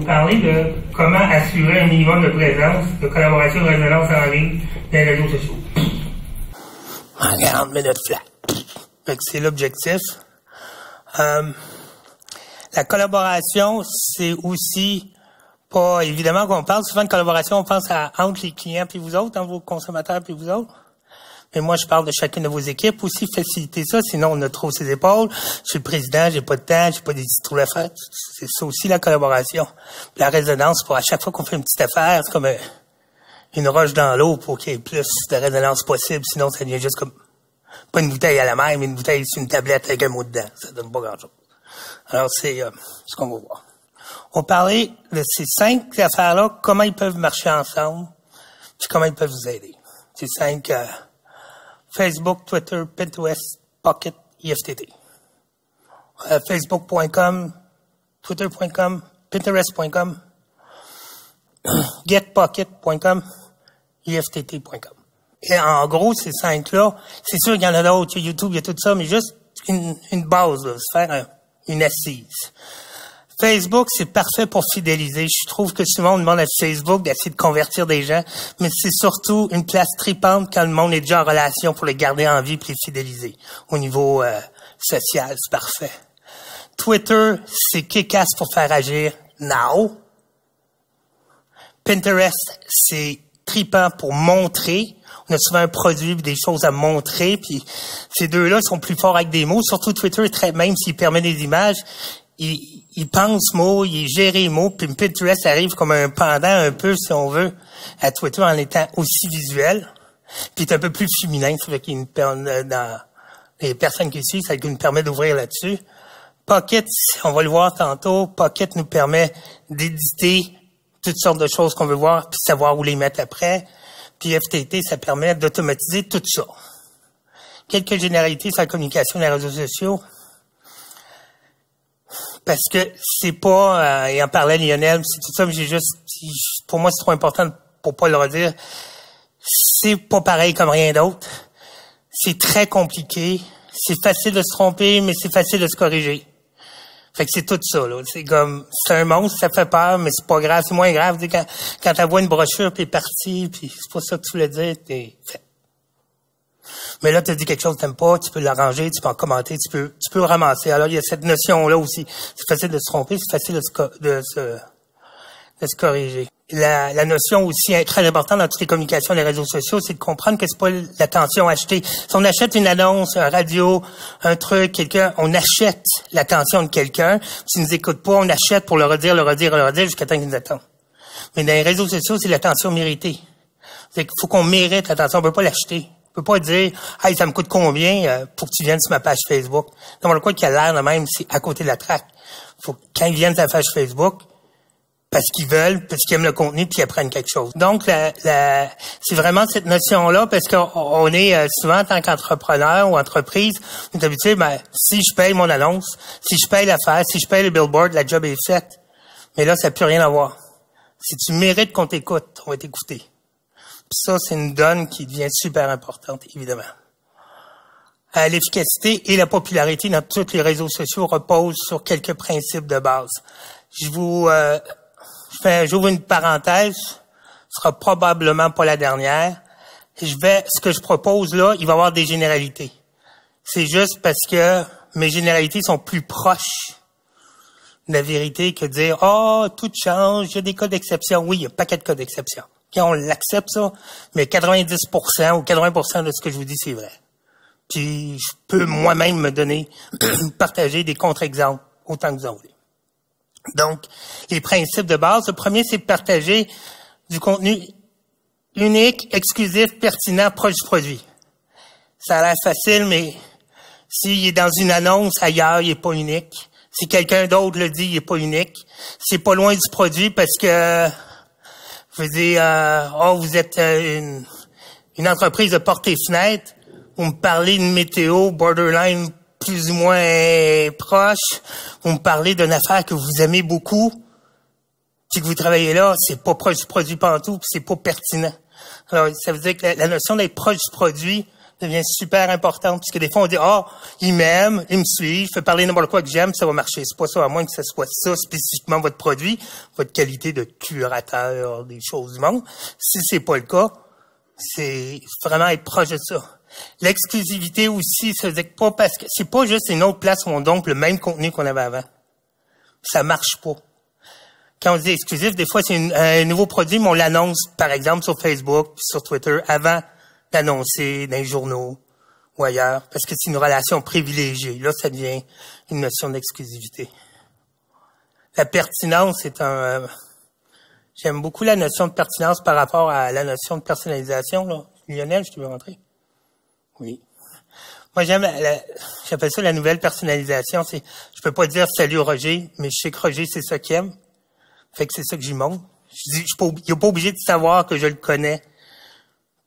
vous parler de comment assurer un minimum de présence, de collaboration et de résonance en ligne dans les réseaux sociaux. En 40 minutes flat. Fait que c'est l'objectif. La collaboration, c'est aussi pas évidemment qu'on parle souvent de collaboration, on pense à entre les clients puis vous autres, vos consommateurs puis vous autres. Mais moi, je parle de chacune de vos équipes aussi, faciliter ça, sinon on a trop ses épaules. Je suis le président, j'ai pas de temps, j'ai pas des petits trous à faire. C'est ça aussi la collaboration. Puis la résonance, pour à chaque fois qu'on fait une petite affaire, c'est comme une roche dans l'eau pour qu'il y ait plus de résonance possible, sinon ça devient juste comme pas une bouteille à la mer, mais une bouteille sur une tablette avec un mot dedans. Ça donne pas grand-chose. Alors, c'est ce qu'on va voir. On va parler de ces 5 affaires-là, comment ils peuvent marcher ensemble, puis comment ils peuvent vous aider. Ces 5... Facebook, Twitter, Pinterest, Pocket, IFTT. Facebook.com, Twitter.com, Pinterest.com, GetPocket.com, IFTT.com. Et en gros, ces 5-là, c'est sûr qu'il y en a d'autres, il y a YouTube, il y a tout ça, mais juste une base, là, se faire une assise. Facebook, c'est parfait pour fidéliser. Je trouve que souvent, on demande à Facebook d'essayer de convertir des gens, mais c'est surtout une place tripante quand le monde est déjà en relation pour les garder en vie et les fidéliser. Au niveau social, c'est parfait. Twitter, c'est kick-ass pour faire agir now. Pinterest, c'est tripant pour montrer. On a souvent un produit, des choses à montrer, puis ces deux-là sont plus forts avec des mots. Surtout Twitter, même s'il permet des images, il pense mots, il est géré mots, puis Pinterest arrive comme un pendant un peu, si on veut, à Twitter en étant aussi visuel, puis est un peu plus féminin, ça fait qu'il dans les personnes qui suivent, ça nous permet d'ouvrir là-dessus. Pocket, on va le voir tantôt, Pocket nous permet d'éditer toutes sortes de choses qu'on veut voir, puis savoir où les mettre après. Puis FTT, ça permet d'automatiser tout ça. Quelques généralités sur la communication des réseaux sociaux. Parce que c'est pas, et en parlait Lionel, c'est tout ça, mais pour moi c'est trop important pour pas le redire. C'est pas pareil comme rien d'autre. C'est très compliqué. C'est facile de se tromper, mais c'est facile de se corriger. Fait que c'est tout ça, là. C'est comme, c'est un monstre, ça fait peur, mais c'est pas grave, c'est moins grave. Tu sais, quand t'envoies une brochure, puis t'es parti, puis c'est pas ça que tu voulais dire, t'es fait. Mais là, tu as dit quelque chose que t'aimes pas, tu peux l'arranger, tu peux en commenter, tu peux le ramasser. Alors, il y a cette notion-là aussi. C'est facile de se tromper, c'est facile de se corriger. La notion aussi très importante dans toutes les communications des réseaux sociaux, c'est de comprendre que c'est pas l'attention achetée. Si on achète une annonce, un radio, un truc, quelqu'un, on achète l'attention de quelqu'un. S'il nous écoute pas, on achète pour le redire jusqu'à temps qu'il nous attend. Mais dans les réseaux sociaux, c'est l'attention méritée. C'est qu'il faut qu'on mérite l'attention, on peut pas l'acheter. On peut pas dire, hey, ça me coûte combien pour que tu viennes sur ma page Facebook. Non, quoi qu'il a l'air de même, c'est à côté de la traque. Faut que quand ils viennent sur la page Facebook, parce qu'ils veulent, parce qu'ils aiment le contenu, puis ils apprennent quelque chose. Donc, c'est vraiment cette notion-là, parce qu'on est souvent en tant qu'entrepreneur ou entreprise, on est habitué, si je paye mon annonce, si je paye l'affaire, si je paye le billboard, la job est faite. Mais là, ça n'a plus rien à voir. Si tu mérites qu'on t'écoute, on va t'écouter. Puis ça, c'est une donne qui devient super importante, évidemment. L'efficacité et la popularité dans tous les réseaux sociaux reposent sur quelques principes de base. J'ouvre une parenthèse, ce sera probablement pas la dernière. Ce que je propose là, il va y avoir des généralités. C'est juste parce que mes généralités sont plus proches de la vérité que de dire, tout change, il y a des cas d'exception. Oui, il y a un paquet de cas d'exception. Quand on l'accepte, ça, mais 90% ou 80% de ce que je vous dis, c'est vrai. Puis, je peux moi-même partager des contre-exemples, autant que vous en voulez. Donc, les principes de base, le premier, c'est de partager du contenu unique, exclusif, pertinent, proche du produit. Ça a l'air facile, mais s'il est dans une annonce ailleurs, il est pas unique. Si quelqu'un d'autre le dit, il est pas unique. C'est pas loin du produit parce que, je veux dire, vous êtes une entreprise de portes et fenêtres, vous me parlez d'une météo borderline plus ou moins proche, vous me parlez d'une affaire que vous aimez beaucoup, puis que vous travaillez là, c'est pas proche du produit pantoute, puis c'est pas pertinent. Alors, ça veut dire que la notion d'être proche du produit, devient super importante, puisque des fois, on dit, il m'aime, il me suit, je fais parler n'importe quoi que j'aime, ça va marcher. C'est pas ça, à moins que ce soit ça, spécifiquement votre produit, votre qualité de curateur des choses du monde. Si c'est pas le cas, c'est vraiment être proche de ça. L'exclusivité aussi, ça veut dire que pas parce que c'est pas juste une autre place où on donne le même contenu qu'on avait avant. Ça marche pas. Quand on dit exclusif, des fois c'est un nouveau produit, mais on l'annonce, par exemple, sur Facebook, sur Twitter, avant d'annoncer dans les journaux ou ailleurs, parce que c'est une relation privilégiée. Là, ça devient une notion d'exclusivité. La pertinence, j'aime beaucoup la notion de pertinence par rapport à la notion de personnalisation, là. Lionel, je te veux rentrer? Oui. Moi, j'appelle ça la nouvelle personnalisation. Je peux pas dire salut Roger, mais je sais que Roger, c'est ça qu'il aime. Fait que c'est ça que j'y montre. Il est pas obligé de savoir que je le connais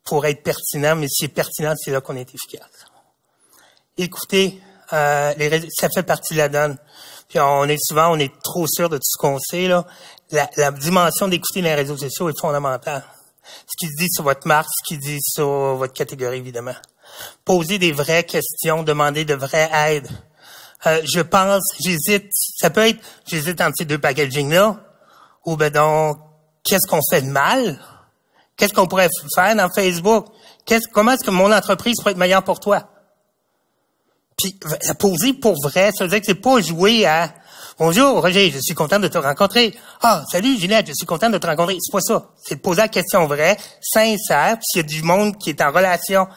pour être pertinent, mais si c'est pertinent, c'est là qu'on est efficace. Écoutez, ça fait partie de la donne. Puis on est trop sûr de tout ce qu'on sait, là. La dimension d'écouter les réseaux sociaux est fondamentale. Ce qui se dit sur votre marque, ce qui se dit sur votre catégorie, évidemment. Poser des vraies questions, demander de vraies aides. J'hésite entre ces deux packaging-là, ou donc, qu'est-ce qu'on fait de mal? Qu'est-ce qu'on pourrait faire dans Facebook? Comment est-ce que mon entreprise pourrait être meilleure pour toi? Puis, poser pour vrai, ça veut dire que c'est pas jouer à bonjour, Roger, je suis content de te rencontrer. Ah, salut, Ginette, je suis content de te rencontrer. C'est pas ça. C'est de poser la question vraie, sincère, puis s'il y a du monde qui est en relation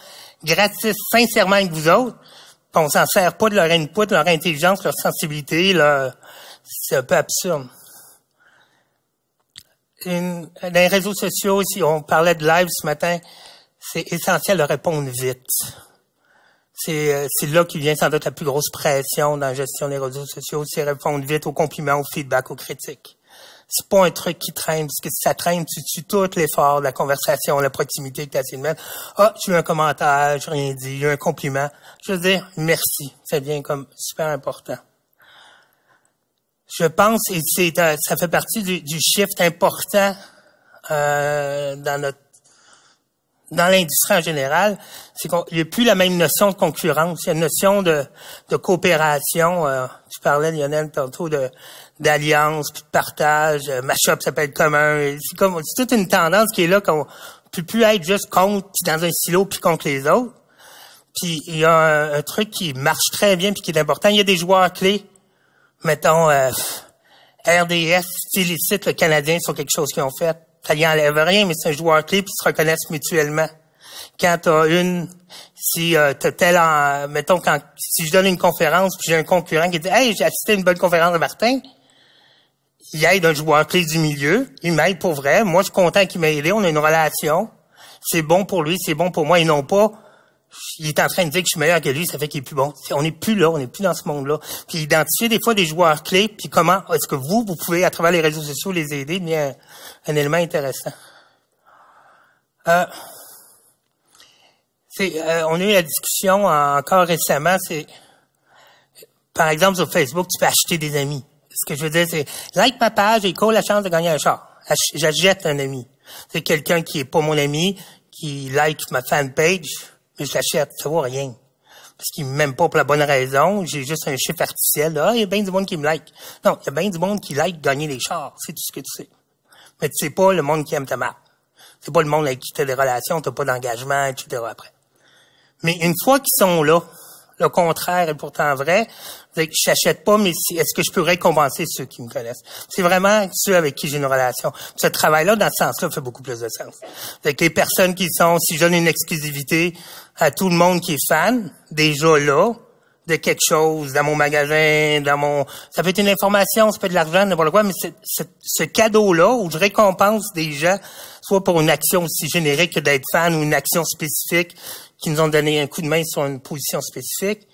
gratis, sincèrement avec vous autres, puis on s'en sert pas de leur input, leur intelligence, leur sensibilité, c'est un peu absurde. Dans les réseaux sociaux, si on parlait de live ce matin, c'est essentiel de répondre vite. C'est là qu'il vient sans doute la plus grosse pression dans la gestion des réseaux sociaux, c'est répondre vite aux compliments, aux feedbacks, aux critiques. C'est pas un truc qui traîne, parce que si ça traîne, tu tues tout l'effort de la conversation, la proximité que tu as essayé de mettre. J'ai eu un commentaire, j'ai rien dit, j'ai eu un compliment. Je veux dire, merci. Ça devient comme super important. Je pense, et ça fait partie du shift important dans l'industrie en général, c'est qu'il n'y a plus la même notion de concurrence. Il y a une notion de coopération. Tu parlais, Lionel, tantôt d'alliance, puis de partage. Mashup, ça peut être commun. C'est toute une tendance qui est là qu'on ne peut plus être juste contre, puis dans un silo, puis contre les autres. Puis il y a un truc qui marche très bien, puis qui est important. Il y a des joueurs clés. Mettons, RDS, les sites le Canadien sur quelque chose qu'ils ont fait. Ça y enlève rien, mais c'est un joueur clé, puis ils se reconnaissent mutuellement. Quand si je donne une conférence, puis j'ai un concurrent qui dit « Hey, j'ai assisté à une bonne conférence de Martin », il aide un joueur clé du milieu, il m'aide pour vrai, moi je suis content qu'il m'ait aidé, on a une relation, c'est bon pour lui, c'est bon pour moi, et non pas il est en train de dire que je suis meilleur que lui, ça fait qu'il est plus bon. On n'est plus là, on n'est plus dans ce monde-là. Puis identifier des fois des joueurs clés, puis comment est-ce que vous pouvez, à travers les réseaux sociaux, les aider, bien un élément intéressant. On a eu la discussion encore récemment, par exemple sur Facebook, tu peux acheter des amis. Ce que je veux dire, c'est like ma page et court la chance de gagner un char. J'achète un ami. C'est quelqu'un qui est pas mon ami, qui like ma fanpage. Je l'achète, ça vaut rien. Parce qu'il m'aime pas pour la bonne raison. J'ai juste un chiffre artificiel. Il y a bien du monde qui me like. Non, il y a bien du monde qui like gagner les chars. C'est tout ce que tu sais. Mais tu sais pas le monde qui aime ta marque. C'est pas le monde avec qui tu as des relations, t'as pas d'engagement, etc. après. Mais une fois qu'ils sont là, le contraire est pourtant vrai. Je n'achète pas, mais est-ce que je peux récompenser ceux qui me connaissent? C'est vraiment ceux avec qui j'ai une relation. Ce travail-là, dans ce sens-là, fait beaucoup plus de sens. Avec les personnes qui si je donne une exclusivité à tout le monde qui est fan, déjà là, de quelque chose, dans mon magasin, ça peut être une information, ça peut être de l'argent, n'importe quoi, mais ce cadeau-là, où je récompense des gens, soit pour une action aussi générique que d'être fan ou une action spécifique, qui nous ont donné un coup de main sur une position spécifique,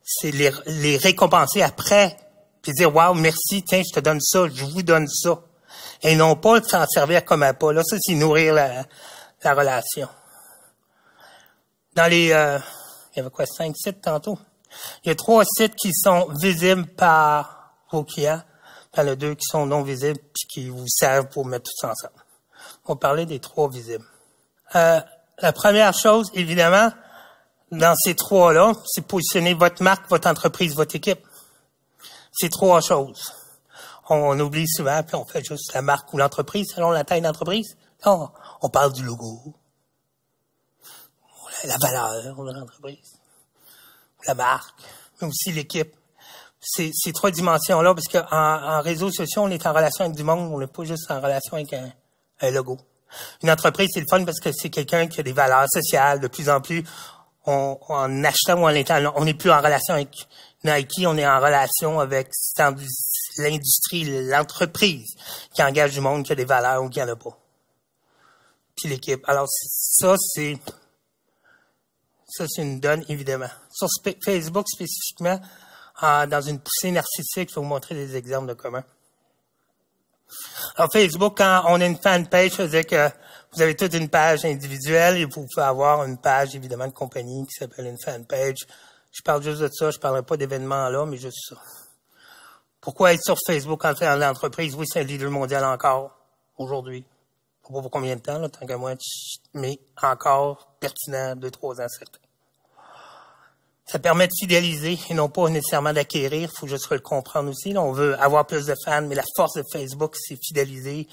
c'est les récompenser après, puis dire « Wow, merci, tiens, je te donne ça, je vous donne ça. » Et non pas s'en servir comme appât. Là, ça, c'est nourrir la relation. Dans il y avait 5 sites tantôt? Il y a 3 sites qui sont visibles par vos clients. Il y en a 2 qui sont non visibles, puis qui vous servent pour mettre tout ça ensemble. On va parler des 3 visibles. La première chose, évidemment, dans ces trois-là, c'est positionner votre marque, votre entreprise, votre équipe. C'est trois choses. On oublie souvent, puis on fait juste la marque ou l'entreprise selon la taille d'entreprise. Non, on parle du logo, la valeur de l'entreprise, la marque, mais aussi l'équipe. Ces trois dimensions-là, parce qu'en réseaux sociaux, on est en relation avec du monde, on n'est pas juste en relation avec un logo. Une entreprise, c'est le fun parce que c'est quelqu'un qui a des valeurs sociales. De plus en plus, en achetant ou en étant, on n'est plus en relation avec Nike, on est en relation avec l'industrie, l'entreprise qui engage du monde qui a des valeurs ou qui en a pas. Puis l'équipe. Alors ça, c'est une donne, évidemment. Sur Facebook, spécifiquement, dans une poussée narcissique, je vais vous montrer des exemples de comment. Alors, Facebook, quand on a une fanpage, ça veut dire que vous avez toute une page individuelle et vous pouvez avoir une page, évidemment, de compagnie qui s'appelle une fanpage. Je parle juste de ça, je parlerai pas d'événements là, mais juste ça. Pourquoi être sur Facebook en tant qu'entreprise? Oui, c'est un leader mondial encore, aujourd'hui. Je sais pas pour combien de temps, là, tant qu'à moi, mais encore pertinent, 2-3 ans certains. Ça permet de fidéliser et non pas nécessairement d'acquérir. Il faut juste le comprendre aussi. Là, on veut avoir plus de fans, mais la force de Facebook, c'est fidéliser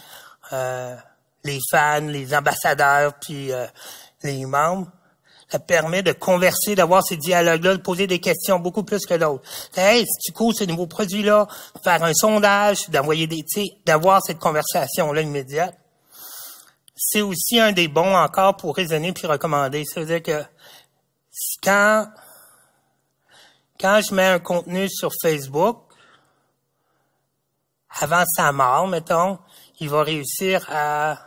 les fans, les ambassadeurs, puis les membres. Ça permet de converser, d'avoir ces dialogues-là, de poser des questions beaucoup plus que d'autres. Hey, si tu cours ce nouveau produit-là, faire un sondage, d'envoyer d'avoir cette conversation-là immédiate. C'est aussi un des bons encore pour raisonner puis recommander. Ça veut dire que quand je mets un contenu sur Facebook, avant sa mort, mettons, il va réussir à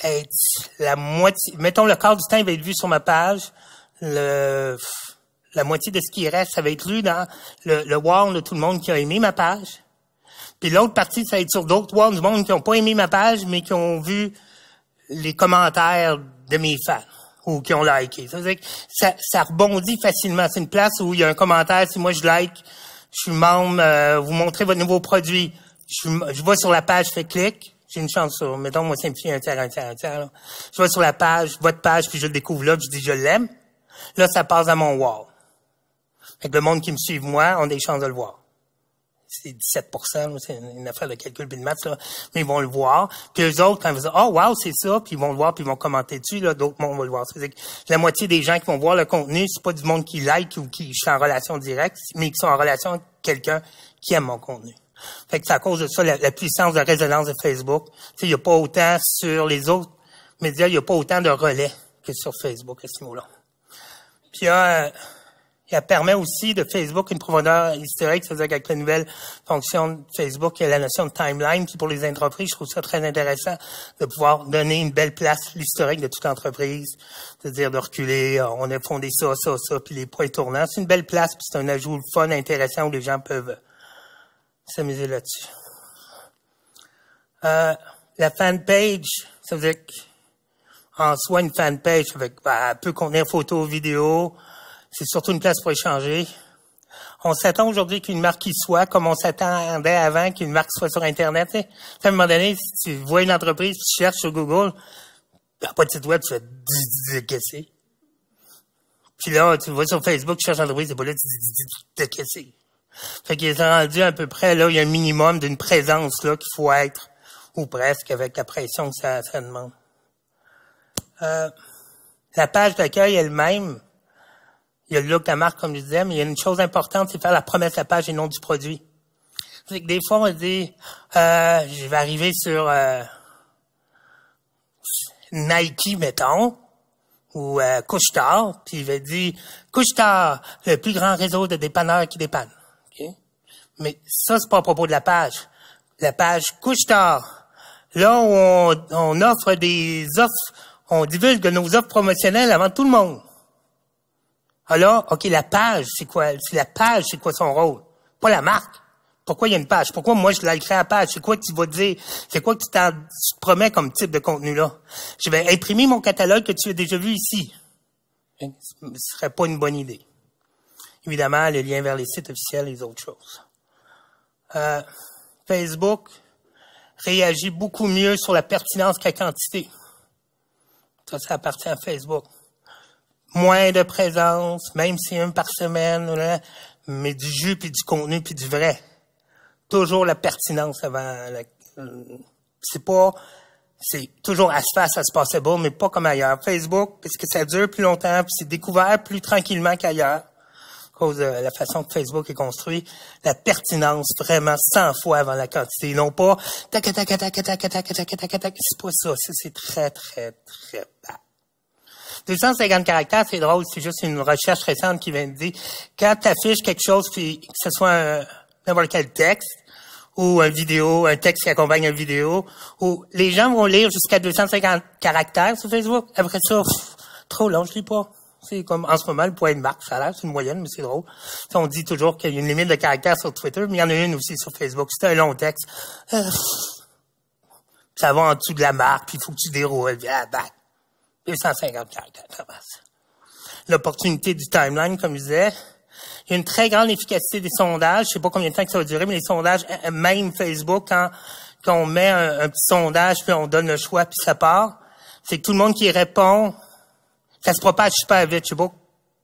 être la moitié, mettons le quart du temps, il va être vu sur ma page, la moitié de ce qui reste, ça va être lu dans le wall de tout le monde qui a aimé ma page. Puis l'autre partie, ça va être sur d'autres walls du monde qui n'ont pas aimé ma page, mais qui ont vu les commentaires de mes fans. Ou qui ont liké. Ça veut dire que ça rebondit facilement. C'est une place où il y a un commentaire. Si moi je like, je suis membre, vous montrez votre nouveau produit. Je vais sur la page, je fais clic. J'ai une chance sur, mettons, moi simplifier un tiers. Là. Je vais sur la page, votre page, puis je le découvre là, puis je dis je l'aime. Là, ça passe à mon wall. Fait que le monde qui me suit, moi, ont des chances de le voir. C'est 17%, c'est une affaire de calcul puis de maths, là. Mais ils vont le voir. Puis eux autres, quand ils vont dire, oh, wow, c'est ça, puis ils vont le voir, puis ils vont commenter dessus, là, d'autres mondes vont le voir. C'est-à-dire que la moitié des gens qui vont voir le contenu, c'est pas du monde qui like ou qui sont en relation directe, mais qui sont en relation avec quelqu'un qui aime mon contenu. Fait que c'est à cause de ça, la puissance de résonance de Facebook. Tu sais, il n'y a pas autant sur les autres médias, il n'y a pas autant de relais que sur Facebook, à ce niveau-là. Puis il permet aussi de Facebook une profondeur historique, c'est-à-dire qu'avec la nouvelle fonction de Facebook, il y a la notion de timeline, puis pour les entreprises, je trouve ça très intéressant de pouvoir donner une belle place, l'historique de toute entreprise, c'est-à-dire de reculer, on a fondé ça, puis les points tournants. C'est une belle place, puis c'est un ajout fun, intéressant, où les gens peuvent s'amuser là-dessus. La fanpage, ça veut dire qu'en soi, une fanpage, elle peut contenir photos, vidéos. C'est surtout une place pour échanger. On s'attend aujourd'hui qu'une marque qui soit, comme on s'attendait avant qu'une marque soit sur Internet. T'sais. À un moment donné, si tu vois une entreprise, tu cherches sur Google, il n'y a pas de site web, tu fais qu'est-ce que c'est. Puis là, tu vois sur Facebook, tu cherches l'entreprise, c'est pas là, tu dis qu'est-ce que c'est. Fait qu'il est rendu à peu près, là, il y a un minimum d'une présence là qu'il faut être, ou presque, avec la pression que ça demande. La page d'accueil elle-même, il y a le look de la marque, comme je disais, mais il y a une chose importante, c'est faire la promesse de la page et non du produit. C'est que des fois, on dit, je vais arriver sur Nike, mettons, ou Couche-Tard, puis il va dire, Couche-Tard, le plus grand réseau de dépanneurs qui dépanne. Okay? Mais ça, c'est pas à propos de la page. La page Couche-Tard, là où on offre des offres, on divulgue nos offres promotionnelles avant tout le monde. Alors, OK, la page, c'est quoi? La page, c'est quoi son rôle? Pas la marque. Pourquoi il y a une page? Pourquoi moi, je likerai la page? C'est quoi que tu vas dire? C'est quoi que tu te promets comme type de contenu-là? Je vais imprimer mon catalogue que tu as déjà vu ici. Ce serait pas une bonne idée. Évidemment, le lien vers les sites officiels et les autres choses. Facebook réagit beaucoup mieux sur la pertinence que la quantité. Ça appartient à Facebook. moins de présence, même si une par semaine, là, mais du jus, puis du contenu, puis du vrai. Toujours la pertinence avant c'est toujours as fast as possible, mais pas comme ailleurs. Facebook, parce que ça dure plus longtemps, puis c'est découvert plus tranquillement qu'ailleurs. À cause de la façon que Facebook est construit, la pertinence vraiment 100 fois avant la quantité. Ils n'ont pas tac, tac, tac, tac, tac, tac, tac, tac, tac, tac. C'est pas ça. C'est très, très, très bas. 250 caractères, c'est drôle, c'est juste une recherche récente qui vient de dire, quand tu affiches quelque chose, puis que ce soit n'importe quel texte, ou un texte qui accompagne une vidéo, où les gens vont lire jusqu'à 250 caractères sur Facebook. Après ça, trop long, je lis pas. C'est comme, en ce moment, le point de marque, ça a l'air, c'est une moyenne, mais c'est drôle. On dit toujours qu'il y a une limite de caractères sur Twitter, mais il y en a une aussi sur Facebook. C'est un long texte. Ça va en dessous de la marque, puis il faut que tu déroules. 250 caractères, ça passe. L'opportunité du timeline, comme je disais. Il y a une très grande efficacité des sondages. Je sais pas combien de temps que ça va durer, mais les sondages, même Facebook, quand on met un petit sondage, puis on donne le choix, puis ça part, c'est que tout le monde qui répond, ça se propage super vite. Je sais pas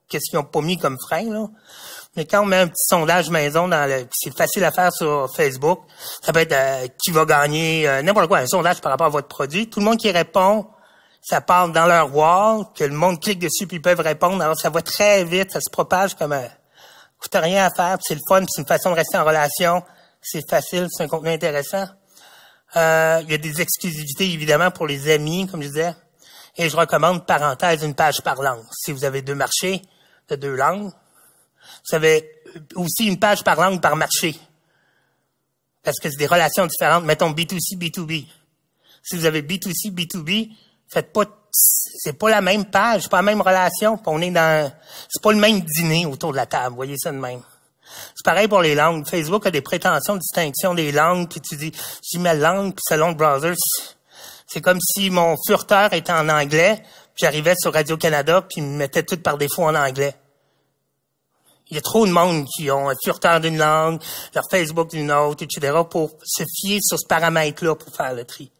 qu'est-ce qu'ils ont pas mis comme frein, là. Mais quand on met un petit sondage maison c'est facile à faire sur Facebook. Ça peut être qui va gagner, n'importe quoi, un sondage par rapport à votre produit. Tout le monde qui répond, ça part dans leur wall, que le monde clique dessus puis ils peuvent répondre. Alors ça va très vite, ça se propage comme coûte rien à faire, puis c'est le fun, puis c'est une façon de rester en relation. C'est facile, c'est un contenu intéressant. Il y a des exclusivités évidemment pour les amis, comme je disais. Et je recommande, parenthèse, une page par langue. Si vous avez 2 marchés de 2 langues, vous avez aussi une page par langue par marché. Parce que c'est des relations différentes. Mettons B2C, B2B. Si vous avez B2C, B2B, c'est pas la même page, pas la même relation. C'est pas le même dîner autour de la table. Voyez ça de même. C'est pareil pour les langues. Facebook a des prétentions de distinction des langues, puis tu dis, j'ai ma langue, puis selon le browser, c'est comme si mon furteur était en anglais, puis j'arrivais sur Radio-Canada, puis ils me mettaient tout par défaut en anglais. Il y a trop de monde qui ont un furteur d'une langue, leur Facebook d'une autre, etc., pour se fier sur ce paramètre-là pour faire le tri.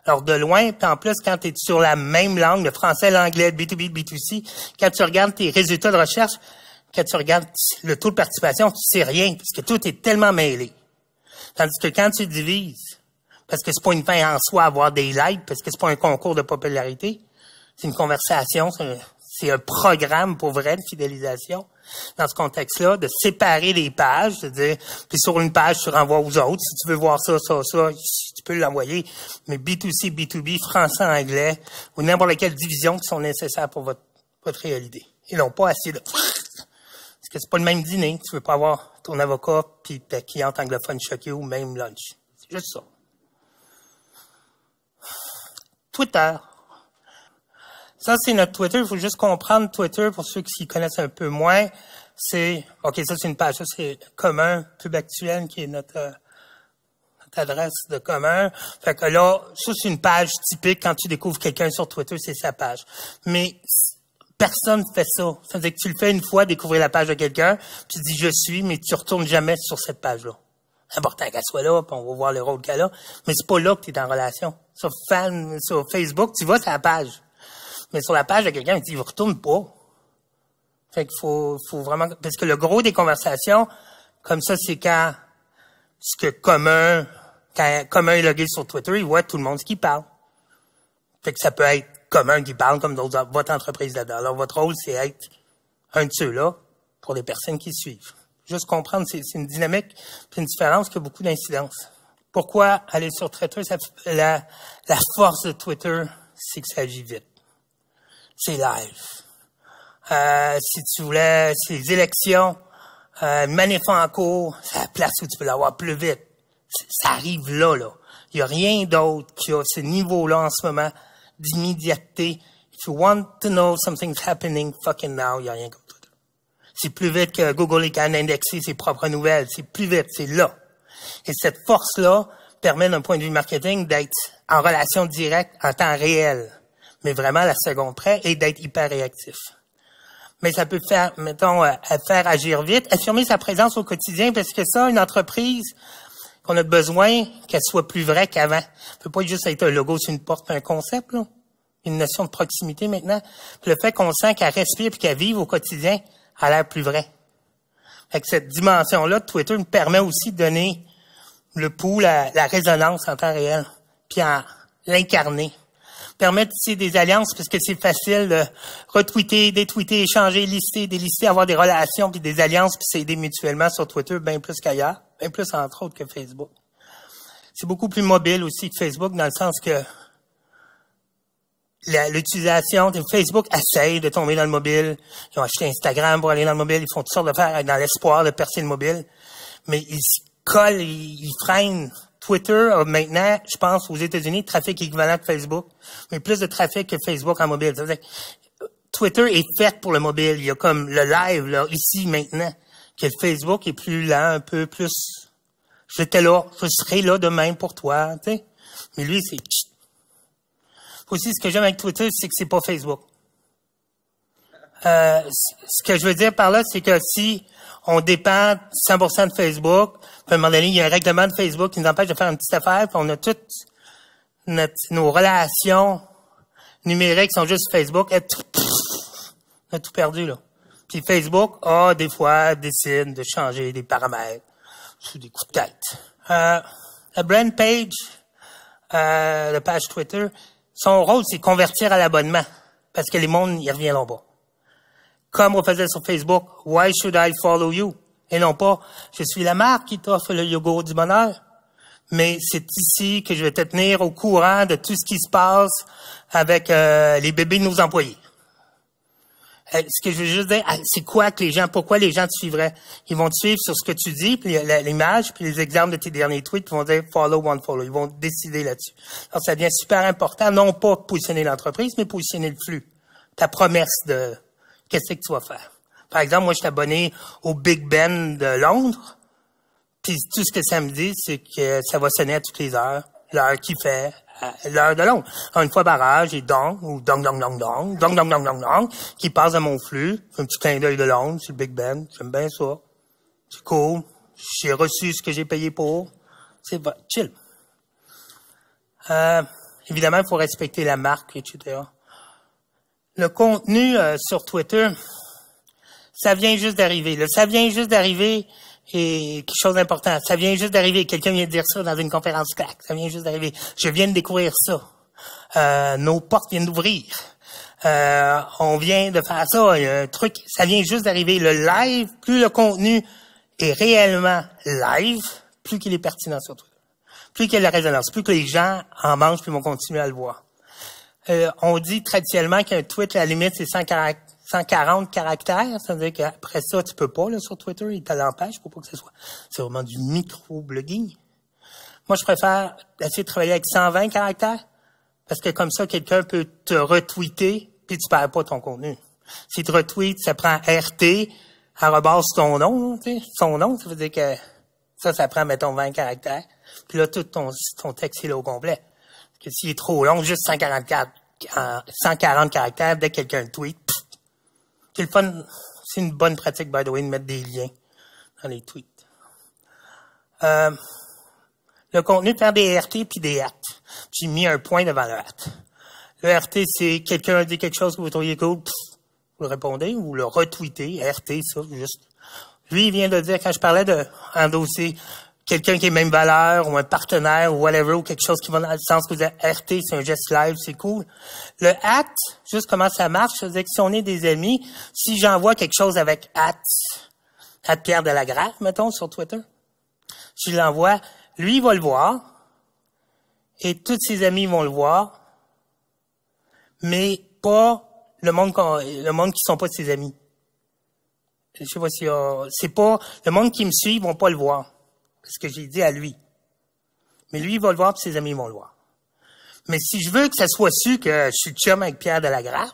Alors, de loin, puis en plus, quand tu es sur la même langue, le français, l'anglais, B2B, B2C, quand tu regardes tes résultats de recherche, quand tu regardes le taux de participation, tu sais rien, parce que tout est tellement mêlé. Tandis que quand tu divises, parce que c'est pas une fin en soi avoir des likes, parce que c'est pas un concours de popularité, c'est une conversation, c'est un programme pour vrai de fidélisation. Dans ce contexte-là, de séparer les pages, de dire, puis sur une page, tu renvoies aux autres. Si tu veux voir ça, tu peux l'envoyer. Mais B2C, B2B, français, anglais, ou n'importe quelle division qui sont nécessaires pour votre réalité. Et non pas assez de... Parce que c'est pas le même dîner. Tu veux pas avoir ton avocat puis ta cliente anglophone choquée ou même lunch. C'est juste ça. Twitter. Ça, c'est notre Twitter. Il faut juste comprendre Twitter pour ceux qui s'y connaissent un peu moins. OK, ça, c'est une page. Ça, c'est commun, Pub Actuel, qui est notre adresse de commun. Fait que là, ça, c'est une page typique. Quand tu découvres quelqu'un sur Twitter, c'est sa page. Mais personne ne fait ça. Ça veut dire que tu le fais une fois, découvrir la page de quelqu'un, tu dis « je suis », mais tu retournes jamais sur cette page-là. C'est important qu'elle soit là, puis on va voir le rôle qu'elle a. Mais c'est pas là que tu es en relation. Sur Facebook, tu vas sur la page. Mais sur la page de quelqu'un, il ne retourne pas. Fait qu'il faut vraiment... Parce que le gros des conversations, comme ça, c'est quand commun est logué sur Twitter, il voit tout le monde qui parle. Fait que ça peut être commun qui parle comme votre entreprise là-dedans. Alors, votre rôle, c'est être un de ceux-là pour les personnes qui suivent. Juste comprendre, c'est une dynamique puis une différence qui a beaucoup d'incidence. Pourquoi aller sur Twitter? La force de Twitter, c'est que ça agit vite. C'est live. Si tu voulais, c'est les élections, manif en cours, c'est la place où tu peux l'avoir plus vite. Ça arrive là. Il n'y a rien d'autre qui a ce niveau-là en ce moment d'immédiateté. If you want to know something's happening fucking now, il n'y a rien comme Twitter. C'est plus vite que Google est capable d'indexer ses propres nouvelles. C'est plus vite, c'est là. Et cette force-là permet, d'un point de vue marketing, d'être en relation directe en temps réel. Mais vraiment à la seconde près, et d'être hyper réactif. Mais ça peut faire, mettons, faire agir vite, affirmer sa présence au quotidien, parce que ça, une entreprise, qu'on a besoin qu'elle soit plus vraie qu'avant. Ça peut pas juste être un logo sur une porte, un concept, là. une notion de proximité maintenant. Puis le fait qu'on sent qu'elle respire puis qu'elle vive au quotidien a l'air plus vrai. Fait que cette dimension-là de Twitter me permet aussi de donner le pouls, la résonance en temps réel, puis en l'incarner. Permet de tisser des alliances parce que c'est facile de retweeter, détweeter, échanger, lister, délister, avoir des relations puis des alliances puis s'aider mutuellement sur Twitter bien plus qu'ailleurs, bien plus entre autres que Facebook. C'est beaucoup plus mobile aussi que Facebook dans le sens que l'utilisation de Facebook essaye de tomber dans le mobile. Ils ont acheté Instagram pour aller dans le mobile. Ils font toutes sortes d'affaires dans l'espoir de percer le mobile. Mais ils se collent, ils freinent. Twitter a maintenant, je pense, aux États-Unis, trafic équivalent que Facebook, mais plus de trafic que Facebook en mobile. Ça veut dire que Twitter est fait pour le mobile. Il y a comme le live, là, ici, maintenant, que le Facebook est plus lent, un peu plus... J'étais là, je serai là demain pour toi, tu sais. Mais lui, c'est... Aussi, ce que j'aime avec Twitter, c'est que c'est pas Facebook. Ce que je veux dire par là, c'est que si on dépend 100% de Facebook, puis à un moment donné, il y a un règlement de Facebook qui nous empêche de faire une petite affaire, puis on a toutes nos relations numériques sont juste Facebook, et on a tout perdu, là. Puis Facebook, des fois, décide de changer des paramètres sous des coups de tête. La brand page, la page Twitter, son rôle, c'est convertir à l'abonnement, parce que les mondes y reviendront pas. Comme on faisait sur Facebook, « Why should I follow you? » Et non pas, « Je suis la marque qui t'offre le yogourt du bonheur. » Mais c'est ici que je vais te tenir au courant de tout ce qui se passe avec les bébés de nos employés. Ce que je veux juste dire, c'est quoi que les gens, pourquoi les gens te suivraient? Ils vont te suivre sur ce que tu dis, puis l'image, puis les exemples de tes derniers tweets, ils vont dire « Follow, one follow ». Ils vont décider là-dessus. Alors, ça devient super important, non pas positionner l'entreprise, mais positionner le flux. Ta promesse de... Qu'est-ce que tu vas faire? Par exemple, moi, je suis abonné au Big Ben de Londres. Puis tout ce que ça me dit, c'est que ça va sonner à toutes les heures. L'heure qui fait, l'heure de Londres. Alors, une fois barrage, et dong, ou dong, dong, dong, dong, dong, dong, dong, dong, dong, qui passe à mon flux. Un petit clin d'œil de Londres, c'est le Big Ben. J'aime bien ça. C'est cool. J'ai reçu ce que j'ai payé pour. C'est chill. Évidemment, il faut respecter la marque, etc. Le contenu sur Twitter, ça vient juste d'arriver. Ça vient juste d'arriver et quelque chose d'important. Ça vient juste d'arriver. Quelqu'un vient de dire ça dans une conférence claque. Ça vient juste d'arriver. Je viens de découvrir ça. Nos portes viennent d'ouvrir. On vient de faire ça. Il y a un truc. Ça vient juste d'arriver. Le live, plus le contenu est réellement live, plus qu'il est pertinent sur Twitter. Plus qu'il y a de la résonance. Plus que les gens en mangent, plus ils vont continuer à le voir. On dit traditionnellement qu'un tweet, la limite, c'est 140 caractères. Ça veut dire qu'après ça, tu peux pas, là, sur Twitter. Il te l'empêche pour pas que ce soit. C'est vraiment du micro-blogging. Moi, je préfère essayer de travailler avec 120 caractères. Parce que comme ça, quelqu'un peut te retweeter, puis tu perds pas ton contenu. Si tu retweets, ça prend RT, @ ton nom, tu sais. Son nom, ça veut dire que ça prend, mettons, 20 caractères. Puis là, tout ton texte est là au complet. Parce que s'il est trop long, juste 140 caractères, dès que quelqu'un le tweet, c'est le fun. C'est une bonne pratique, by the way, de mettre des liens dans les tweets. Le contenu, faire des RT puis des hâtes. J'ai mis un point devant le hâte. Le RT, c'est quelqu'un a dit quelque chose que vous trouviez cool, vous le répondez, ou le retweetez, RT, ça, juste. Lui, il vient de dire, quand je parlais de endosser quelqu'un qui est même valeur, ou un partenaire, ou whatever, ou quelque chose qui va dans le sens que vous dites, RT, c'est un geste live, c'est cool. Le @ juste comment ça marche, c'est-à-dire que si on est des amis, si j'envoie quelque chose avec @ Pierre Delagrave, mettons, sur Twitter, je l'envoie, lui, il va le voir, et tous ses amis vont le voir, mais pas le monde qui sont pas ses amis. Je sais pas si c'est pas, le monde qui me suit, ils vont pas le voir. Ce que j'ai dit à lui. Mais lui, il va le voir, puis ses amis vont le voir. Mais si je veux que ça soit su que je suis chum avec Pierre Delagrave,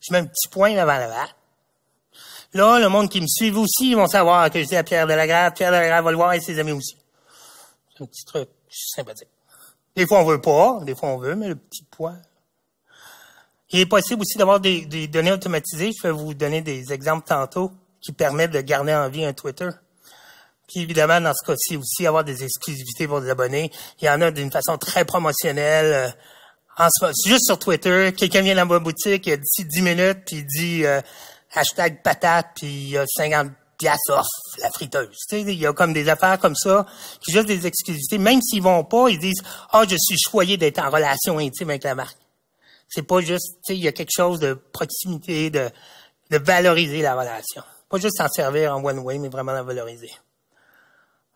je mets un petit point devant le @ Là, le monde qui me suit aussi, ils vont savoir que je dis à Pierre Delagrave va le voir et ses amis aussi. C'est un petit truc sympathique. Des fois, on veut pas, des fois, on veut, mais le petit point. Il est possible aussi d'avoir des données automatisées. Je vais vous donner des exemples tantôt qui permettent de garder en vie un Twitter. Puis évidemment, dans ce cas-ci aussi, avoir des exclusivités pour des abonnés. Il y en a d'une façon très promotionnelle, C'est juste sur Twitter, quelqu'un vient dans ma boutique, il a d'ici 10 minutes, puis il dit hashtag patate, puis il y a 50 piastres off la friteuse. Tu sais, il y a comme des affaires comme ça, qui sont juste des exclusivités. Même s'ils vont pas, ils disent je suis choyé d'être en relation intime avec la marque. C'est pas juste, tu sais, il y a quelque chose de proximité, de valoriser la relation. Pas juste s'en servir en one way, mais vraiment la valoriser.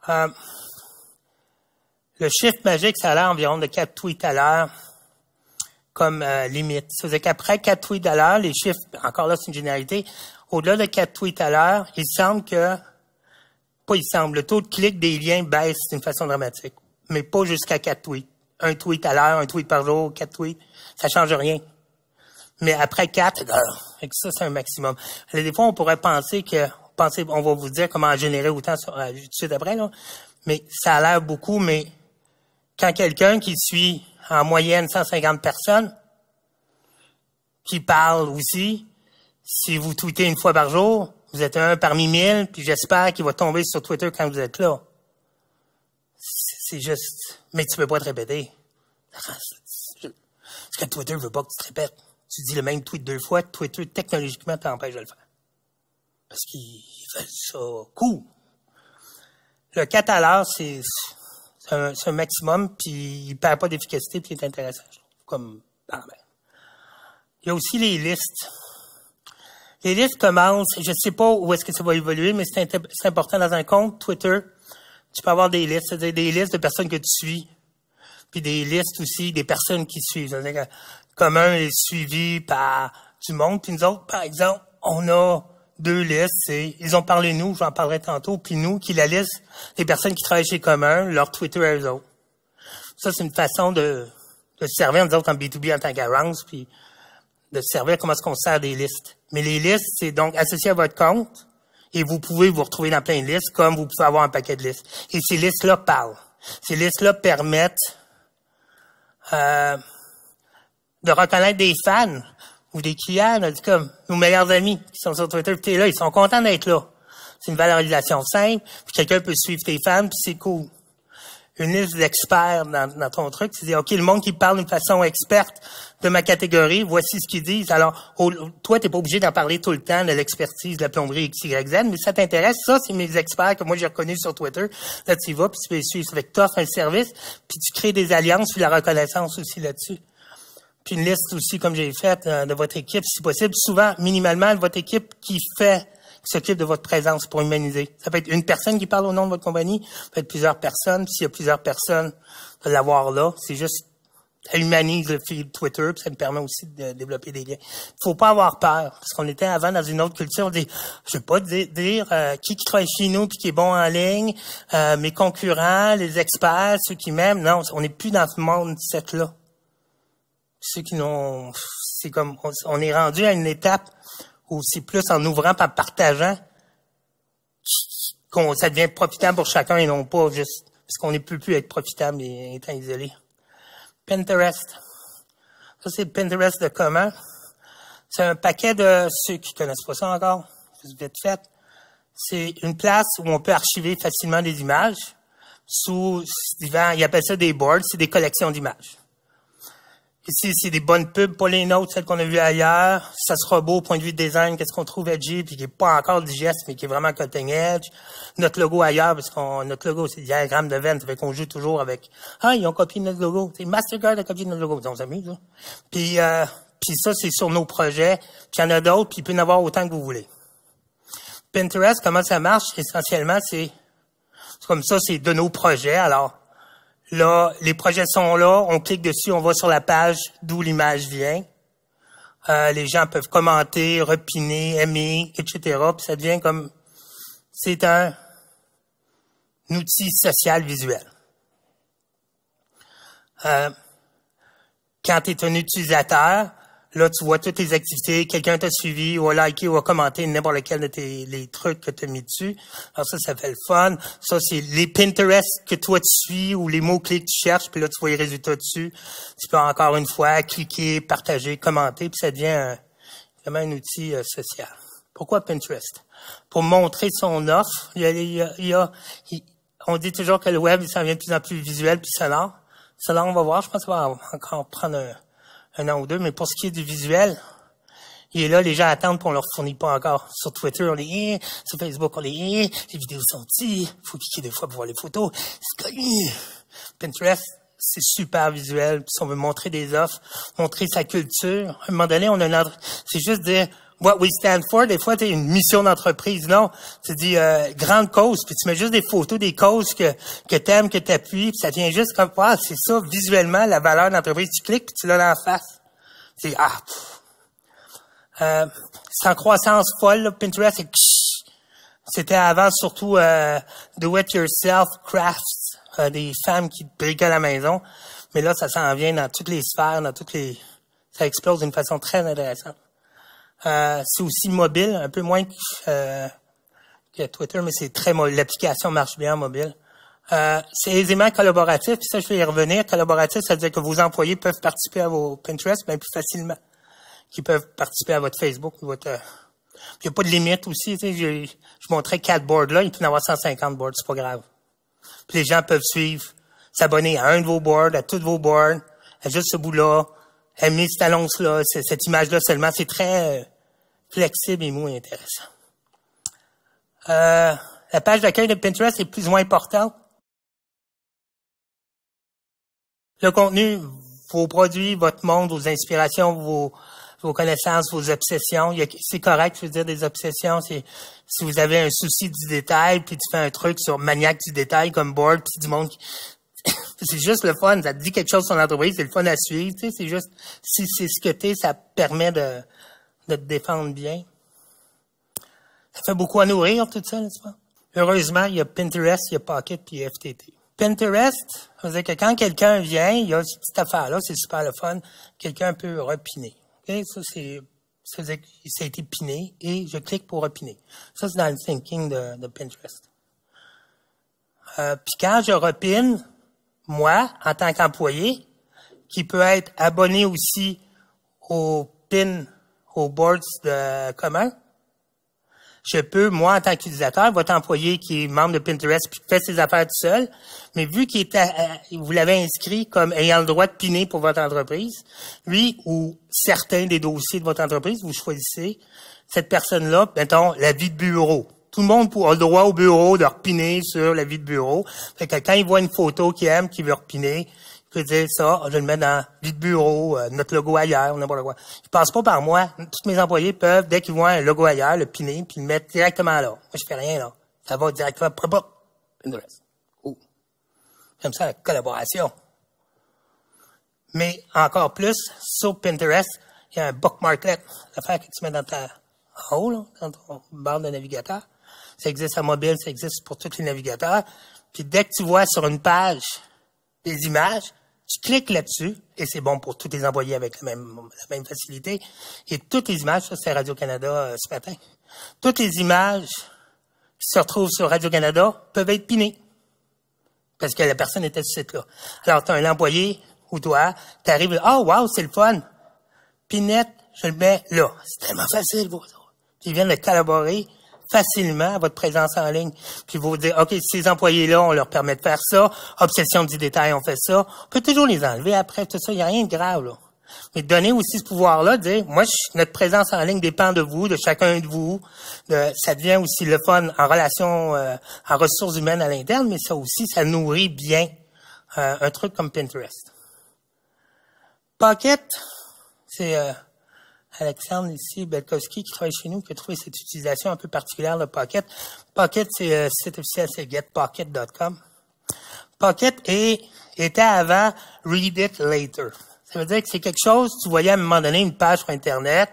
Le chiffre magique, ça a l'air environ de 4 tweets à l'heure comme limite. Ça veut dire qu'après 4 tweets à l'heure, les chiffres, encore là, c'est une généralité, au-delà de 4 tweets à l'heure, le taux de clic des liens baisse d'une façon dramatique, mais pas jusqu'à 4 tweets. Un tweet à l'heure, un tweet par jour, 4 tweets, ça change rien. Mais après 4, ça, c'est un maximum. Des fois, on pourrait penser on va vous dire comment générer autant tout de suite après, là. Mais ça a l'air beaucoup, mais quand quelqu'un qui suit en moyenne 150 personnes, qui parle aussi, si vous tweetez une fois par jour, vous êtes un parmi 1000, puis j'espère qu'il va tomber sur Twitter quand vous êtes là. C'est juste, mais tu peux pas te répéter. Parce que Twitter veut pas que tu te répètes. Tu dis le même tweet 2 fois, Twitter, technologiquement, t'empêche de le faire. Parce qu'ils veulent ça cool. Le 4 à l'heure, c'est un maximum, puis il perd pas d'efficacité, puis il est intéressant. Comme, il y a aussi les listes. Les listes commencent, je sais pas où est-ce que ça va évoluer, mais c'est important dans un compte Twitter. Tu peux avoir des listes, c'est-à-dire des listes de personnes que tu suis, puis des listes aussi des personnes qui suivent. C'est-à-dire que comme un est suivi par du monde, puis nous autres, par exemple, on a 2 listes, ils ont parlé de nous, j'en parlerai tantôt, puis nous, qui la liste des personnes qui travaillent chez Commun, leur Twitter à eux autres. Ça, c'est une façon de se servir, nous autres, en B2B, en tant qu'Arrounds, puis de se servir comment est-ce qu'on sert des listes. Mais les listes, c'est donc associé à votre compte, et vous pouvez vous retrouver dans plein de listes, comme vous pouvez avoir un paquet de listes. Et ces listes-là parlent. Ces listes-là permettent de reconnaître des fans ou des clients, comme nos meilleurs amis qui sont sur Twitter, puis t'es là, ils sont contents d'être là. C'est une valorisation simple, puis quelqu'un peut suivre tes fans, puis c'est cool. Une liste d'experts dans ton truc, tu dis, OK, le monde qui parle d'une façon experte de ma catégorie, voici ce qu'ils disent. Alors, toi, t'es pas obligé d'en parler tout le temps de l'expertise de la plomberie XYZ, mais ça t'intéresse, ça, c'est mes experts que moi j'ai reconnus sur Twitter. Là, tu y vas, puis tu peux les suivre. Ça fait que t'offres un service, puis tu crées des alliances, puis la reconnaissance aussi là-dessus. Puis une liste aussi, comme j'ai fait, de votre équipe, si possible. Souvent, minimalement, de votre équipe qui s'occupe de votre présence pour humaniser. Ça peut être une personne qui parle au nom de votre compagnie, ça peut être plusieurs personnes. Puis s'il y a plusieurs personnes, de l'avoir là, c'est juste, ça humanise le fil Twitter, puis ça me permet aussi de développer des liens. Faut pas avoir peur, parce qu'on était avant dans une autre culture, on dit, je vais pas dire qui travaille chez nous puis qui est bon en ligne, mes concurrents, les experts, ceux qui m'aiment. Non, on n'est plus dans ce mindset-là. Ceux qui n'ont, c'est comme, on est rendu à une étape où c'est plus en ouvrant, en partageant, ça devient profitable pour chacun et non pas juste, parce qu'on ne peut plus être profitable et étant isolé. Pinterest. Ça, c'est le Pinterest de commun. C'est un paquet de ceux qui connaissent pas ça encore. C'est vite fait. C'est une place où on peut archiver facilement des images sous divers, ils appellent ça des boards, c'est des collections d'images. Ici, c'est des bonnes pubs, pas les nôtres, celles qu'on a vues ailleurs. Ça sera beau au point de vue de design, qu'est-ce qu'on trouve edgy, puis qui est pas encore digeste, mais qui est vraiment cutting edge. Notre logo ailleurs, parce notre logo, c'est diagramme de veine, ça fait qu'on joue toujours avec, ils ont copié notre logo. C'est Mastercard a copié notre logo. On s'amuse, là. Puis ça, c'est sur nos projets. Puis il y en a d'autres, puis il peut y en avoir autant que vous voulez. Pinterest, comment ça marche? Essentiellement, c'est comme ça, c'est de nos projets. Alors, là, les projets sont là, on clique dessus, on va sur la page d'où l'image vient. Les gens peuvent commenter, repiner, aimer, etc. Puis ça devient comme... C'est un outil social visuel. Quand tu es un utilisateur, là, tu vois toutes tes activités, quelqu'un t'a suivi, ou a liké, ou a commenté n'importe lequel de les trucs que tu as mis dessus. Alors ça fait le fun. Ça, c'est les Pinterest que toi tu suis, ou les mots-clés que tu cherches, puis là, tu vois les résultats dessus. Tu peux encore une fois cliquer, partager, commenter, puis ça devient vraiment un outil social. Pourquoi Pinterest? Pour montrer son offre. On dit toujours que le web, ça devient de plus en plus visuel puis sonore. Sonore, on va voir. Je pense qu'on va encore prendre un an ou deux. Mais pour ce qui est du visuel, il est là, les gens attendent qu'on leur fournit pas encore. Sur Twitter, on les sur Facebook, on les les vidéos sont petites, faut cliquer des fois pour voir les photos. C'est connu. Pinterest, c'est super visuel. Puis si on veut montrer des offres, montrer sa culture, à un moment donné, on a c'est juste dire what we stand for. Des fois, tu une mission d'entreprise. Non, tu dis grande cause, puis tu mets juste des photos des causes que t'aimes, que t'appuies, puis ça vient juste comme c'est ça visuellement la valeur d'entreprise. Tu cliques, puis tu l'as en face. C'est c'est en croissance folle, là. Pinterest, c'était avant surtout do it yourself crafts, des femmes qui bricolent à la maison. Mais là, ça s'en vient dans toutes les sphères, ça explose d'une façon très intéressante. C'est aussi mobile, un peu moins que Twitter, mais c'est très mobile. L'application marche bien en mobile. C'est aisément collaboratif, puis ça, je vais y revenir. Collaboratif, ça veut dire que vos employés peuvent participer à vos Pinterest bien plus facilement qu'ils peuvent participer à votre Facebook. Il n'y a pas de limite aussi. Tu sais, je montrais 4 boards là, il peut y en avoir 150 boards, c'est pas grave. Puis les gens peuvent suivre, s'abonner à un de vos boards, à tous vos boards, à juste ce bout-là, aimer cette annonce-là, cette image-là seulement. C'est très flexible et mou et intéressant. La page d'accueil de Pinterest est plus ou moins importante. Le contenu, vos produits, votre monde, vos inspirations, vos connaissances, vos obsessions. C'est correct, je veux dire, des obsessions. C'est si vous avez un souci du détail, puis tu fais un truc sur maniaque du détail comme board, puis du monde c'est juste le fun. Ça te dit quelque chose sur l'entreprise, c'est le fun à suivre. Tu sais, c'est juste, si c'est ce que t'es, ça permet de te défendre bien. Ça fait beaucoup à nourrir, tout ça, n'est-ce pas? Heureusement, il y a Pinterest, il y a Pocket, puis il y a FTT. Pinterest, ça veut dire que quand quelqu'un vient, il y a cette petite affaire-là, c'est super le fun, quelqu'un peut repiner. Okay? Ça veut dire que ça a été piné et je clique pour repiner. Ça, c'est dans le thinking de Pinterest. Puis quand je repine, moi, en tant qu'employé, qui peut être abonné aussi aux boards de commun, je peux, moi, en tant qu'utilisateur, votre employé qui est membre de Pinterest puis qui fait ses affaires tout seul, mais vu qu'il vous l'avez inscrit comme ayant le droit de piner pour votre entreprise, lui ou certains des dossiers de votre entreprise, vous choisissez cette personne-là, mettons, la vie de bureau. Tout le monde a le droit au bureau de repiner sur la vie de bureau. Fait que quand il voit une photo qu'il aime, qu'il veut repiner, il peut dire ça, je le mets dans vie de bureau, notre logo ailleurs, n'importe quoi. Il passe pas par moi. Tous mes employés peuvent, dès qu'ils voient un logo ailleurs, le piner, puis le mettre directement là. Moi, je fais rien là. Ça va directement. Pinterest. J'aime ça, la collaboration. Mais encore plus, sur Pinterest, il y a un bookmarklet. L'affaire que tu mets dans en haut, là, dans ton barre de navigateur. Ça existe à mobile, ça existe pour tous les navigateurs. Puis dès que tu vois sur une page des images, tu cliques là-dessus, et c'est bon pour tous les employés avec la même facilité. Et toutes les images, ça c'est Radio-Canada ce matin, toutes les images qui se retrouvent sur Radio-Canada peuvent être pinées. Parce que la personne était sur ce site-là. Alors, tu as un employé, ou toi, tu arrives, wow, c'est le fun. Pinette, je le mets là. C'est tellement facile pour ça. Puis ils viennent de collaborer facilement à votre présence en ligne. Puis vous dire, OK, ces employés-là, on leur permet de faire ça. Obsession du détail, on fait ça. On peut toujours les enlever après, tout ça. Il n'y a rien de grave, là. Mais donner aussi ce pouvoir-là, de dire, moi, notre présence en ligne dépend de vous, de chacun de vous. Ça devient aussi le fun en relation, en ressources humaines à l'interne, mais ça aussi, ça nourrit bien un truc comme Pinterest. Pocket, c'est Alexandre ici, Belkowski, qui travaille chez nous, qui a trouvé cette utilisation un peu particulière de Pocket. Pocket, c'est site officiel, c'est getpocket.com. Pocket était avant Read It Later. Ça veut dire que c'est quelque chose, tu voyais à un moment donné une page sur Internet,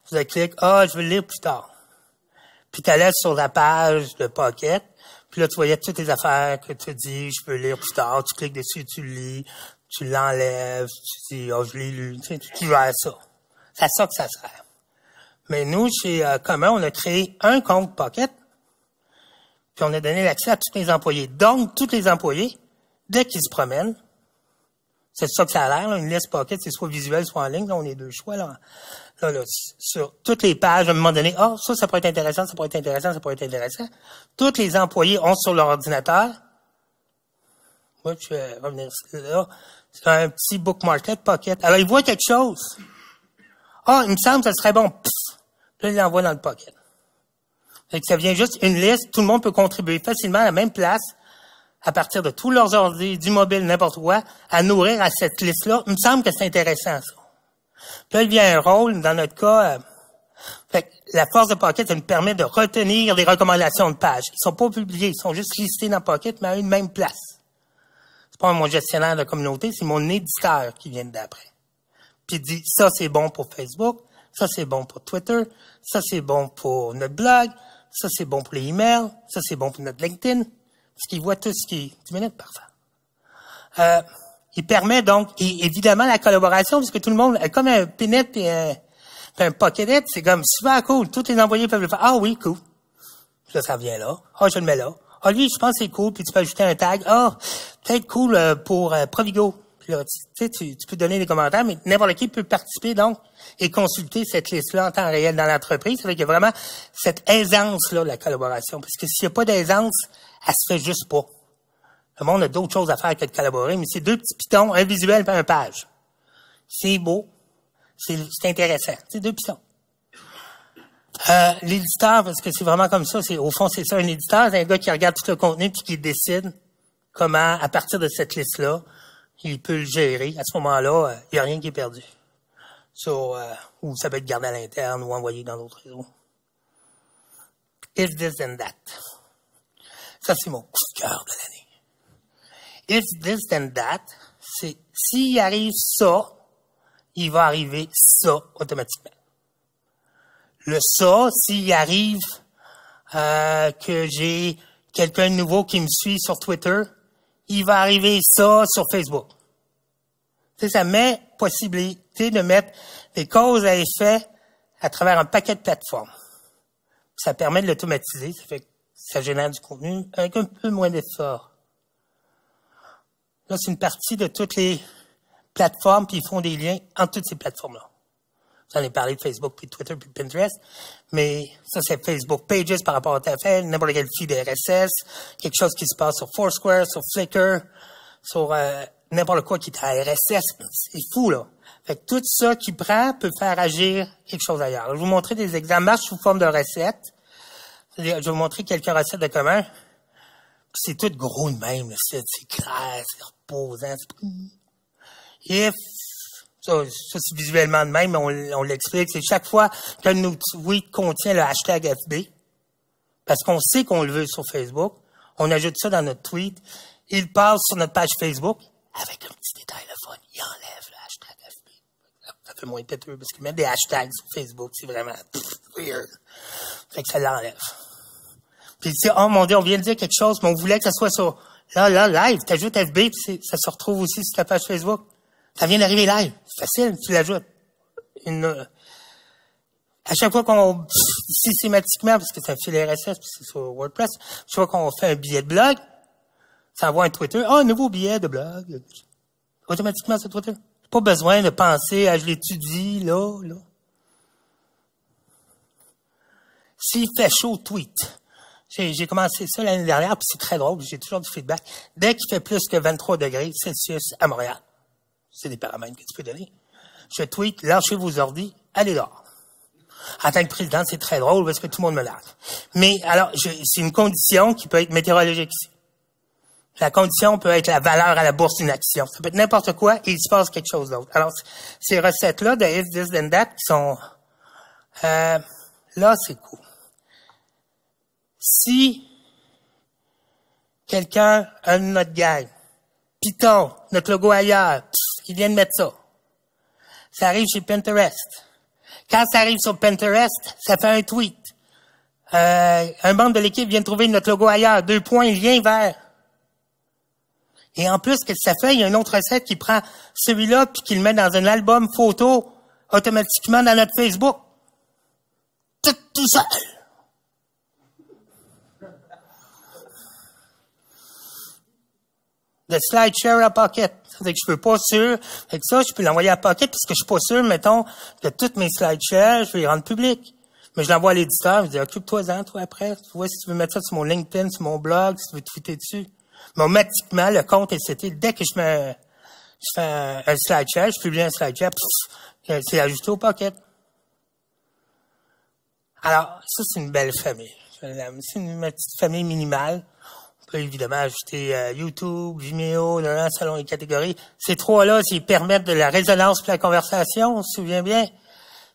tu cliques, je veux le lire plus tard. Puis tu allais sur la page de Pocket, puis là tu voyais toutes les affaires que tu dis, je veux lire plus tard, tu cliques dessus, tu le lis, tu l'enlèves, tu dis, je l'ai lu, tu gères ça. C'est à ça que ça sert. Mais nous, chez Commun, on a créé un compte Pocket, puis on a donné l'accès à tous les employés. Donc, tous les employés, dès qu'ils se promènent, c'est ça que ça a l'air, là, une liste Pocket, c'est soit visuel, soit en ligne, là, on a deux choix, là, sur toutes les pages, à un moment donné, ça pourrait être intéressant, ça pourrait être intéressant, ça pourrait être intéressant. Tous les employés ont sur leur ordinateur, moi, je vais revenir là, C'est un petit bookmarket pocket. Alors, il voit quelque chose. Ah, il me semble que ce serait bon. Pff, là, il l'envoie dans le pocket. Fait que ça vient juste une liste. Tout le monde peut contribuer facilement à la même place, à partir de tous leurs ordi, du mobile, n'importe quoi, à nourrir à cette liste-là. Il me semble que c'est intéressant, ça. Puis là, il vient un rôle, dans notre cas, fait que la force de Pocket, ça nous permet de retenir les recommandations de pages. Ils sont pas publiés, ils sont juste listés dans Pocket, mais à une même place. C'est pas mon gestionnaire de communauté, c'est mon éditeur qui vient d'après. Puis il dit, ça c'est bon pour Facebook, ça c'est bon pour Twitter, ça c'est bon pour notre blog, ça c'est bon pour les emails, ça c'est bon pour notre LinkedIn. Parce qu'il voit tout ce qui est 10 minutes parfois. Il permet donc, et évidemment, la collaboration, parce que tout le monde, comme un Pinnet et un Pocket, c'est comme super cool. Tous les envoyés peuvent le faire. Ah oui, cool. Ça revient là. Ah, je le mets là. Ah, lui, je pense que c'est cool, puis tu peux ajouter un tag. Ah, peut-être cool pour Provigo. Puis là, tu peux donner des commentaires, mais n'importe qui peut participer, donc, et consulter cette liste-là en temps réel dans l'entreprise. Ça fait qu'il y a vraiment cette aisance-là de la collaboration. Parce que s'il n'y a pas d'aisance, elle se fait juste pas. Le monde a d'autres choses à faire que de collaborer, mais c'est deux petits pitons, un visuel et un page. C'est beau. C'est intéressant. C'est deux pitons. L'éditeur, parce que c'est vraiment comme ça, au fond, c'est ça, un éditeur, c'est un gars qui regarde tout le contenu puis qui décide comment, à partir de cette liste-là, il peut le gérer. À ce moment-là, il n'y a rien qui est perdu. Ou ça peut être gardé à l'interne ou envoyé dans d'autres réseaux. If this then that. Ça, c'est mon coup de cœur de l'année. If this then that, c'est s'il arrive ça, il va arriver ça automatiquement. Le ça, s'il arrive que j'ai quelqu'un de nouveau qui me suit sur Twitter, il va arriver ça sur Facebook. Tu sais, ça met possibilité de mettre des causes à effet à travers un paquet de plateformes. Ça permet de l'automatiser, ça fait que ça génère du contenu avec un peu moins d'effort. Là, c'est une partie de toutes les plateformes, puis ils font des liens entre toutes ces plateformes-là. J'en ai parlé de Facebook, puis Twitter, puis Pinterest, mais ça, c'est Facebook Pages par rapport à ta fait, n'importe quel feed RSS, quelque chose qui se passe sur Foursquare, sur Flickr, sur n'importe quoi qui est à RSS. C'est fou, là. Fait que tout ça qui prend peut faire agir quelque chose ailleurs. Alors, je vais vous montrer des exemples. Marche sous forme de recettes. Je vais vous montrer quelques recettes de commun. C'est tout gros de même, c'est clair, c'est reposant. If, ça c'est visuellement de même, mais on l'explique, c'est chaque fois qu'un de nos tweets contient le hashtag FB, parce qu'on sait qu'on le veut sur Facebook, on ajoute ça dans notre tweet, il passe sur notre page Facebook, avec un petit détail le fun, il enlève le hashtag FB. Ça fait moins têteux, parce que mettre des hashtags sur Facebook, c'est vraiment weird. Fait que ça l'enlève. Puis il dit, oh mon Dieu, on vient de dire quelque chose, mais on voulait que ça soit sur, là, live, t'ajoutes FB, puis ça se retrouve aussi sur ta page Facebook. Ça vient d'arriver live. C'est facile, tu l'ajoutes. À chaque fois qu'on, systématiquement, parce que c'est un fil RSS, puis c'est sur WordPress, chaque fois qu'on fait un billet de blog, ça envoie un Twitter, un nouveau billet de blog. Automatiquement sur Twitter. Pas besoin de penser à je l'étudie, là. S'il fait chaud, tweet. J'ai commencé ça l'année dernière, puis c'est très drôle, j'ai toujours du feedback. Dès qu'il fait plus que 23 degrés Celsius à Montréal, c'est des paramètres que tu peux donner, je tweet, lâchez vos ordis, allez dehors. En tant que président, c'est très drôle parce que tout le monde me lâche. Mais alors, c'est une condition qui peut être météorologique ici. La condition peut être la valeur à la bourse d'une action. Ça peut être n'importe quoi et il se passe quelque chose d'autre. Alors, ces recettes-là de If This Then That qui sont... là, c'est cool. Si quelqu'un, un de notre gang, Python, notre logo ailleurs, il vient de mettre ça. Ça arrive chez Pinterest. Quand ça arrive sur Pinterest, ça fait un tweet. Un membre de l'équipe vient de trouver notre logo ailleurs, 2 points, lien vers. Et en plus, qu'est-ce que ça fait? Il y a une autre recette qui prend celui-là puis qui le met dans un album photo automatiquement dans notre Facebook. Tout seul. Le slide share à Pocket. C'est que je peux pas sûr. Avec ça, je peux l'envoyer à Pocket parce que je suis pas sûr, mettons, que toutes mes slide share, je vais les rendre publics. Mais je l'envoie à l'éditeur, je dis, occupe-toi-en, toi, après. Tu vois, si tu veux mettre ça sur mon LinkedIn, sur mon blog, si tu veux tweeter dessus. Mais automatiquement, le compte est seté. Dès que je Je fais un slide share, je publie un slide share, c'est ajouté au Pocket. Alors, ça, c'est une belle famille. C'est une petite famille minimale. On peut évidemment ajouter YouTube, Vimeo, selon les catégories. Ces trois-là, ils permettent de la résonance pour la conversation, on se souvient bien.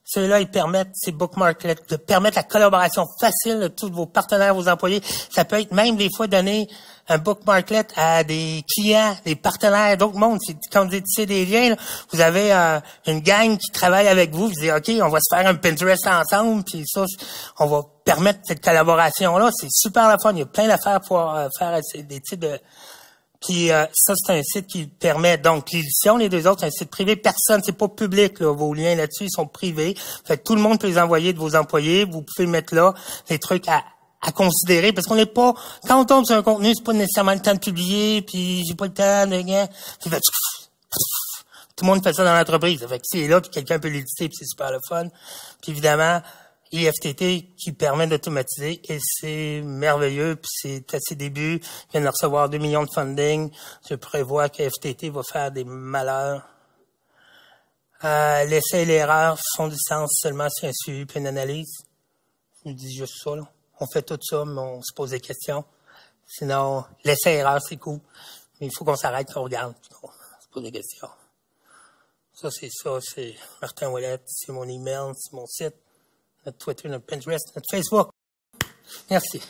Ceux-là, ils permettent, ces bookmarklets, de permettre la collaboration facile de tous vos partenaires, vos employés. Ça peut être même des fois donner un bookmarklet à des clients, des partenaires, d'autres mondes. Quand vous étiez des liens, là, vous avez une gang qui travaille avec vous. Vous dites, OK, on va se faire un Pinterest ensemble, puis ça, on va permettre cette collaboration-là. C'est super la fun. Il y a plein d'affaires pour faire des types de... Puis ça, c'est un site qui permet, donc l'édition, les deux autres, c'est un site privé, personne, c'est pas public, là, vos liens là-dessus, ils sont privés. Fait que tout le monde peut les envoyer de vos employés, vous pouvez mettre là des trucs à considérer, parce qu'on n'est pas, quand on tombe sur un contenu, c'est pas nécessairement le temps de publier, puis j'ai pas le temps de rien. Tout le monde fait ça dans l'entreprise. Fait que c'est là, puis quelqu'un peut l'éditer, puis c'est super le fun. Puis évidemment, IFTT qui permet d'automatiser et c'est merveilleux, puis c'est à ses débuts. Il vient de recevoir 2 millions de funding. Je prévois que FTT va faire des malheurs. L'essai et l'erreur font du sens seulement si un suivi puis une analyse. Je me dis juste ça, là. On fait tout ça, mais on se pose des questions. Sinon, l'essai et l'erreur, c'est cool. Mais il faut qu'on s'arrête, qu'on regarde, puis qu'on se pose des questions. Ça, c'est Martin Ouellet, c'est mon email, c'est mon site. Notre Twitter, notre Pinterest, notre Facebook. Merci.